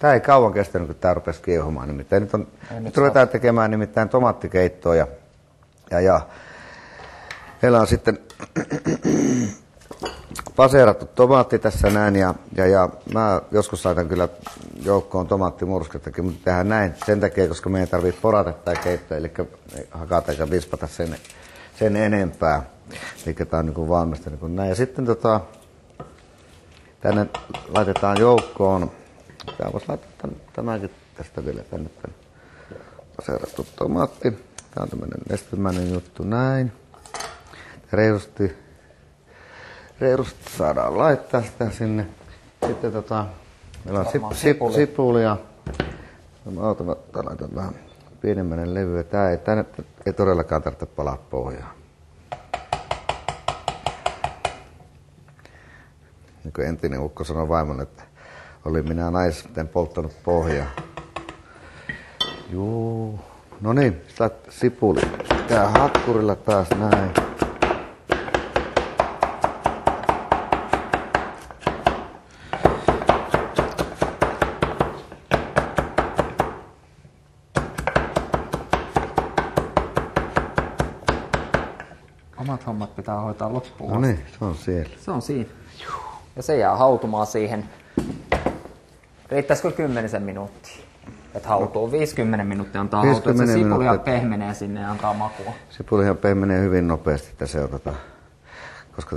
Tää ei kauan kestänyt, kun tää rupesi kiehumaan. Nimittäin nyt ruvetaan tekemään nimittäin tomaattikeittoa ja meillä on sitten paseerattu tomaatti tässä näin ja mä joskus laitan kyllä joukkoon tomaattimurskettakin, mutta tehdään näin sen takia, koska meidän tarvitsee porata tää keitto, eli hakata eikä vispata sen enempää. Eli tää on niin valmista niin kuin näin. Ja sitten tänne laitetaan joukkoon, tää voisi laittaa tämäkin tästä vielä tänne paseerattu tomaatti. Tää on tämmönen nestemäinen juttu näin. Reilusti saadaan laittaa sitä sinne. Sitten meillä on sipulia. Mä laitan vähän pienemmän levyä. Tänne ei todellakaan tarvitse palaa pohjaa. Niin kuin entinen ukko sanoi vaimolle, että oli minä naisten polttanut pohjaa. Juu. No niin, sipuli. Tää hakkurilla taas näin. Omat hommat pitää hoitaa loppuun. No niin, se on siellä. Se on siinä. Ja se jää hautumaan siihen. Riittäisikö 10 minuuttia? Että hautuu 50 minuuttia antaa hautua, että se sipulia pehmenee sinne ja antaa makua. Sipulihan pehmenee hyvin nopeasti, että se on koska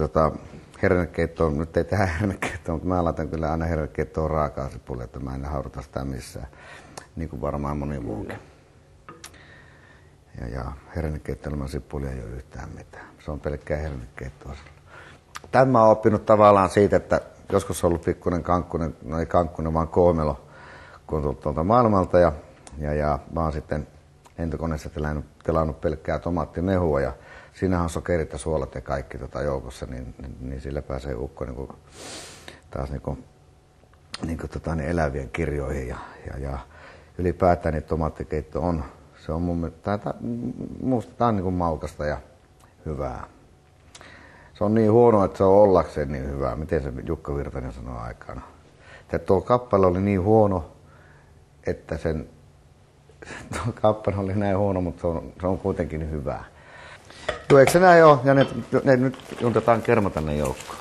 hernekeittoa, nyt ei tehdä hernekeittoa, mutta mä laitan kyllä aina hernekeittoon raakaa sipulia, että mä en hauduta sitä missään, niin kuin varmaan moni muukin. Ja hernekeittoilman sipulia ei ole yhtään mitään. Se on pelkkää hernekeittoa. Tämän mä oon oppinut tavallaan siitä, että joskus on ollut pikkuinen kankkunen, no ei kankkunen, vaan koomelo, kun on tullut tuolta maailmalta. Ja mä oon sitten lentokoneessa tilannut pelkkää tomaattimehua ja siinähän on sokerit ja suolat ja kaikki joukossa, niin sillä pääsee ukko taas elävien kirjoihin. Ja ylipäätään niin tomaattikeitto on. Se on minusta tää on niin kuin maukasta ja hyvää. Se on niin huono, että se on ollakseen niin hyvää. Miten se Jukka Virtanen sanoi aikana. Että tuo kappale oli niin huono, että tuo kappale oli näin huono, mutta se on kuitenkin hyvää. Joo, eikö se näin ole? Ja ne nyt juntetaan kerma tänne joukkoon.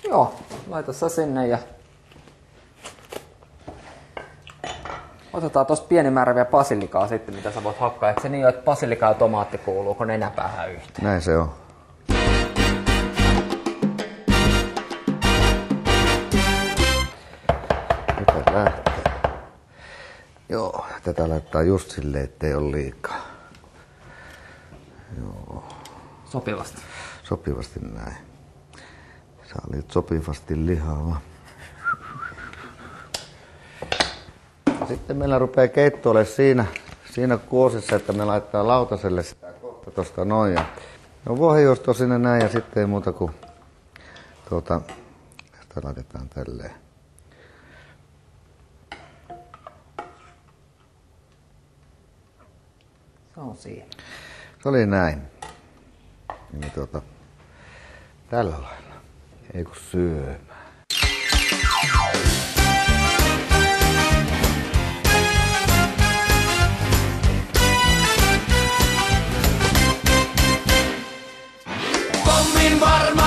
Joo, laita sä sinne ja otetaan tosta pieni määrä vielä basilikaa sitten, mitä sä voit hakkaa. Eikö se niin ole, että basilika ja tomaatti kuuluuko nenäpäähän yhteen? Näin se on. Nyt lähtee. Joo, tätä laittaa just silleen, ettei ole liikaa. Joo. Sopivasti. Sopivasti näin. Sä olit sopivasti lihava. Sitten meillä rupeaa keitto olemaan siinä kuosissa, että me laittaa lautaselle sitä kohta tosta noin. Ja vuohenjuusto sinne näin ja sitten ei muuta kuin sitä laitetaan tälleen. Se on siinä. Se oli näin. Niin tällä lailla. Ei kun syömään. Pommin varma